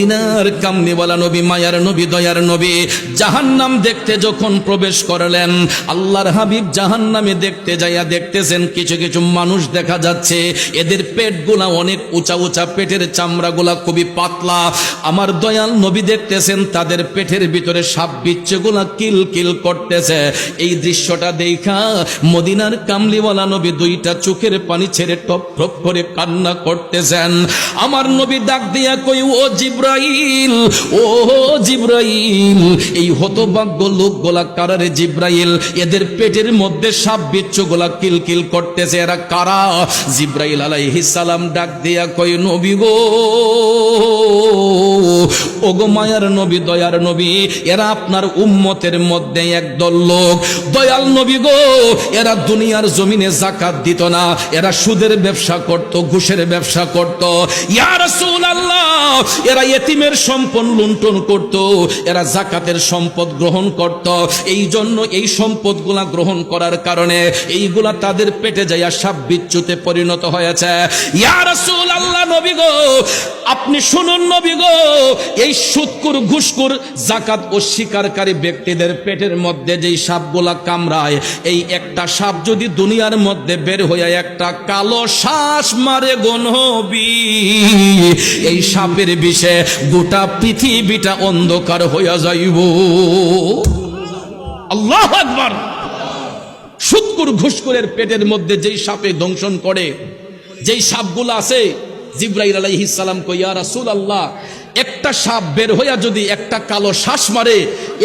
মদিনার কামলিওয়ালা নবী, মায়ার নবী, দয়ার নবী জাহান্নাম দেখতে যখন প্রবেশ করলেন, আল্লাহর হাবিব জাহান্নামে দেখতে যাইয়া দেখতেছেন কিছু কিছু মানুষ দেখা যাচ্ছে, এদের পেটগুলা অনেক উঁচা উঁচা, পেটের চামড়াগুলা খুবই পাতলা। আমার দয়াল নবী দেখতেছেন তাদের পেটের ভিতরে সাপ বিচ্ছুগুলা কিল কিল করতেছে। এই দৃশ্যটা দেখা মদিনার কামলিওয়ালা নবী দুইটা চোখের পানি ছেড়ে টপ টপ করে কান্না করতেছেন। আমার নবী ডাক দিয়া কই, ও জিব্রাইল, ও জিব্রাইল, এই হতভাগ্য লোকগুলা কারারে জিব্রাইল? এদের পেটের মধ্যে সাপ বিচ্ছুগুলা কিল কিল করতেছে, এরা কারা? জিব্রাইল আলাইহিস সালাম ডাক দিয়া কই, নবী গো, ওগো মায়ার নবী, দয়ার নবী, এরা আপনার উম্মতের মধ্যে একদল লোক। দয়াল নবী গো, এরা দুনিয়ার জমিনে যাকাত দিত না, এরা সুদের ব্যবসা করত, ঘুষের ব্যবসা করত। ইয়া রাসূলুল্লাহ, এরা ইতিমের সম্পদ লুণ্ঠন করত, এরা যাকাতের সম্পদ গ্রহণ করত। এই জন্য এই সম্পদগুলা গ্রহণ করার কারণে এইগুলা তাদের পেটে যাইয়া সাপ বিচ্ছুতে পরিণত হয়েছে। ইয়া রাসূলুল্লাহ, নবী গো আপনি শুনুন, নবী গো, এই সুদকুর, ঘুষকুর, যাকাত অস্বীকারী ব্যক্তিদের পেটের মধ্যে যেই সাপগুলা কামড়ায়, এই একটা সাপ যদি দুনিয়ার মধ্যে বের হইয়া একটা কালো শ্বাস মারে গো নবী, এই সাপের বিষে গোটা পৃথিবীটা অন্ধকার হইয়া যাইব। আল্লাহু আকবার। সুদকুর, ঘুষকুরের পেটের মধ্যে যেই সাপে দংশন করে, যেই সাপগুলো আছে, জিব্রাইল আলাইহিস সালাম কই, ইয়া রাসূলুল্লাহ, একটা সাপ বের হইয়া যদি একটা কালো শ্বাস মারে,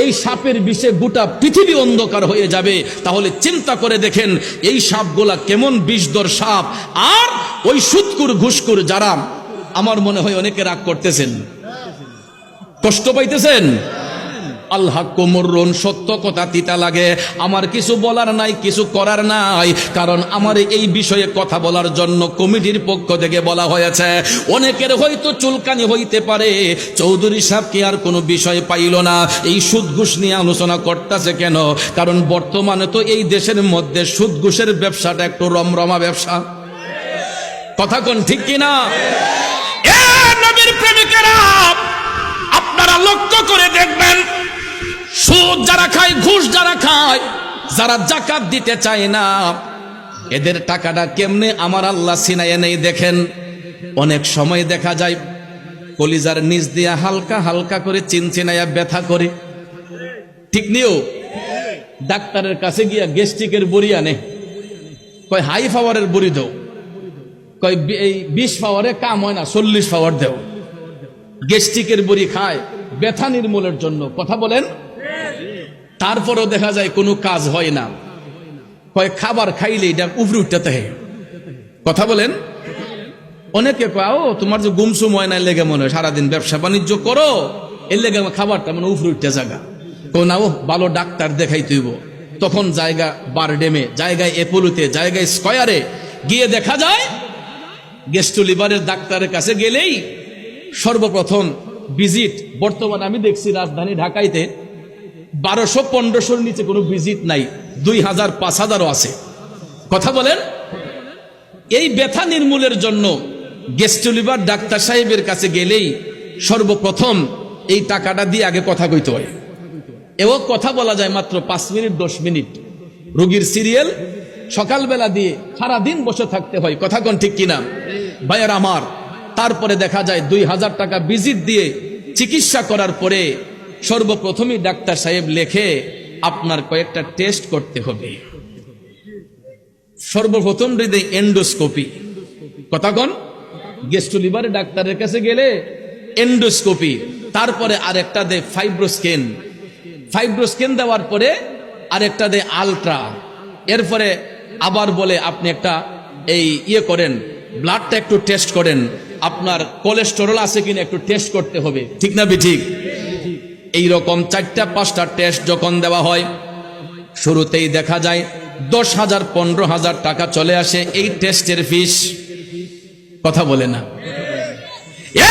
এই সাপের বিষে গোটা পৃথিবী অন্ধকার হয়ে যাবে। তাহলে চিন্তা করে দেখেন এই সাপগুলা কেমন বিষধর সাপ। আর ওই সুদকুর, ঘুষকুর যারা, আমার মনে হয় অনেকে রাগ করতেছেন, কষ্ট পাইতেছেন। আল্লাহ কুমরুন, সত্য কথা তিতা লাগে। আমার কিছু বলার নাই, কিছু করার নাই, কারণ আমার এই বিষয়ে কথা বলার জন্য কমিটির পক্ষ থেকে বলা হয়েছে। অনেকের হয়তো চুলকানি হইতে পারে, চৌধুরী সাহেব কি আর কোনো বিষয় পাইল না, এই সুদ ঘুষ নিয়ে আলোচনা করতেছে কেন? কারণ বর্তমানে তো এই দেশের মধ্যে সুদ ঘুষের ব্যবসাটা একটু রমরমা ব্যবসা। কথা কোন ঠিক কিনা? এ নবীর প্রেমিকেরা, আপনারা লক্ষ্য করে দেখবেন, সুদ যারা খায়, ঘুষ যারা খায়, যারা যাকাত দিতে চায় না, এদের টাকাটা কেমনে আমার আল্লাহ ছিনাইয়ে নেই। দেখেন অনেক সময় দেখা যায় কলিজার নিচ দিয়া হালকা হালকা করে চিনচিনাইয়া ব্যথা করে, ঠিক নিও। ডাক্তারের কাছে গিয়া গ্যাস্ট্রিকের বড়ি আনে, কয় হাই পাওয়ারের বড়ি দাও, কয় এই 20 পাওয়ারে কাম হয় না, 40 পাওয়ার দেও। গ্যাস্ট্রিকের বড়ি খায় ব্যথা নির্মূলের জন্য, কথা বলেন। তারপরও দেখা যায় কোনো কাজ হয় না, কয় খাবার খাইলে এটা উপরে উঠতে হয়, কথা বলেন। অনেকে কয়, ও তোমার যে গুমসুম হয় না লেগে মনে হয় সারাদিন ব্যবসা বাণিজ্য করো, এর লেগে খাবারটা মানে উপরে উঠতে জায়গা। কয় না, ও ভালো ডাক্তার দেখাই তুইব। তখন জায়গা বারডেমে, জায়গায় এপোলোতে, জায়গায় স্কয়ারে গিয়ে দেখা যায় গ্যাস্ট্রো লিভারের ডাক্তারের কাছে গেলেই সর্বপ্রথম ভিজিট, বর্তমানে আমি দেখছি রাজধানী ঢাকাইতে 1200-1500 নিচে কোনো ভিজিট নাই, 2000-5000 আছে, কথা বলেন। এই ব্যথা নির্মূলের জন্য গ্যাস্ট্রো লিভার ডাক্তার সাহেবের কাছে গেলেই সর্বপ্রথম এই টাকাটা দিয়ে আগে কথা কইতে হয়। এও কথা বলা যায় মাত্র 5 মিনিট 10 মিনিট, রোগীর সিরিয়াল সকালবেলা দিয়ে সারাদিন বসে থাকতে হয়, কথা কোন ঠিক কিনা ভাইয়ের আমার। তারপরে দেখা যায় 2000 টাকা ভিজিট দিয়ে চিকিৎসা করার পরে সর্বপ্রথমই ডাক্তার সাহেব লেখে, আপনার কয়েকটা টেস্ট করতে হবে। সর্বপ্রথম হৃদয় এন্ডোস্কোপি, কথা কোন। গ্যাস্ট্রো লিভারের ডাক্তারের কাছে গেলে এন্ডোস্কোপি, তারপরে আরেকটা দেয় ফাইব্রোস্ক্যান, ফাইব্রোস্ক্যান দেওয়ার পরে আরেকটা দেয় আলট্রা, এরপরে আবার বলে আপনি একটা এই করেন, ব্লাডটা একটু টেস্ট করেন, আপনার কোলেস্টেরল আছে কিনা একটু টেস্ট করতে হবে, ঠিক না ঠিক? এইরকম 4-5টা টেস্ট যখন দেওয়া হয়, শুরুতেই দেখা যায় 10,000-15,000 টাকা চলে আসে এই টেস্টের ফিস, কথা বলে না।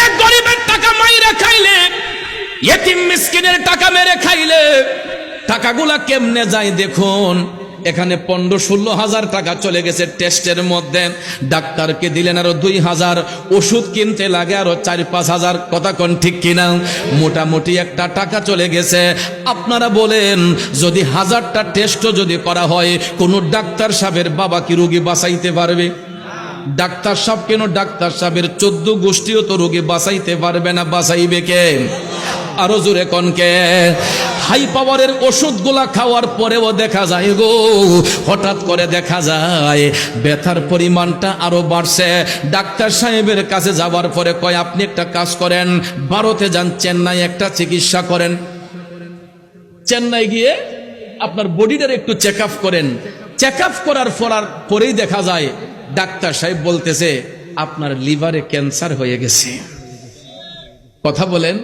এক গরিবের টাকা মাইরা খাইলে, ইতিম মিসকিনের টাকা মেরে খাইলে টাকাগুলা কেমনে যায় দেখুন। এখানে 15-16 হাজার টাকা চলে গেছে টেস্টের মধ্যে, ডাক্তারকে দিলেন আরো 2,000, ওষুধ কিনতে লাগে আরো 4-5 হাজার, কথা কোন ঠিক কিনা? মোটামুটি একটা টাকা চলে গেছে। আপনারা বলেন যদি 1000টা টেস্টও যদি করা হয়, কোন ডাক্তার সাহেবের বাবা কি রোগী বাঁচাইতে পারবে? ডাক্তার সাহেব কেন, ডাক্তার সাহেবের 14 গোষ্ঠীও তো রোগী বাঁচাইতে পারবে না, বাঁচাইবে কে? আরো জোরে কনকে। হাই পাওয়ারের ওষুধগুলা খাওয়ার পরেও দেখা যায় গো, হঠাৎ করে দেখা যায় ব্যথার পরিমাণটা আরো বাড়ছে। ডাক্তার সাহেবের কাছে যাওয়ার পরে কয় আপনি একটা কাজ করেন, ভারতে যান, চেন্নাই একটা চিকিৎসা করেন, চেন্নাই গিয়ে আপনার বডিটার একটু চেক আপ করেন। চেক আপ করার পরেই দেখা যায় ডাক্তার সাহেব বলতেছে আপনার লিভারে ক্যান্সার হয়ে গেছে। কথা বলেন,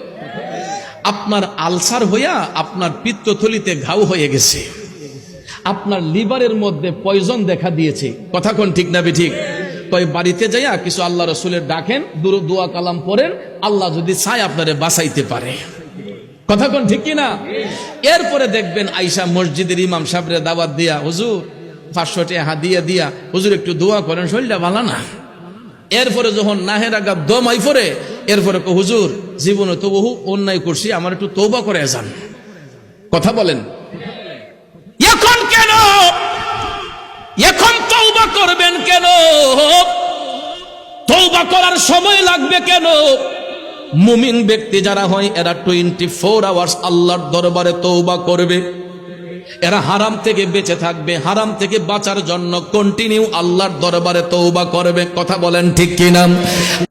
আপনার আলসার হইয়া আপনার পিত্তথলিতে ঘাও হয়ে গেছে, আপনার লিভারের মধ্যে পয়জন দেখা দিয়েছে। কথা কোন ঠিক না ঠিক? কয় বাড়িতে যাইয়া কিছু আল্লাহ রসুলের ডাকেন, দোয়া কালাম পড়েন, আল্লাহ যদি চায় আপনারে বাঁচাইতে পারে। কথা কোন ঠিক কিনা? এরপরে দেখবেন আইসা মসজিদের ইমাম সাহেবরে দাওয়াত দিয়া, হুজুর 500 টাকা দিয়া হুজুর একটু দোয়া করেন, শরীরটা ভালো না। এরপরে যখন নাহের আগা দমাই পড়ে, এরপরে হুজুর জীবনে তো বহু অন্যায় করছি, আমার একটু তওবা করে যান। কথা বলেন, এখন কেন, এখন তওবা করবেন কেন? তওবা করার সময় লাগবে কেন? মুমিন ব্যক্তি যারা হয় এরা 24 আওয়ার্স আল্লাহর দরবারে তওবা করবে। এরা হারাম থেকে বেঁচে থাকবে, হারাম থেকে বাঁচার জন্য কন্টিনিউ আল্লাহর দরবারে তওবা করবে। কথা বলেন ঠিক কিনা?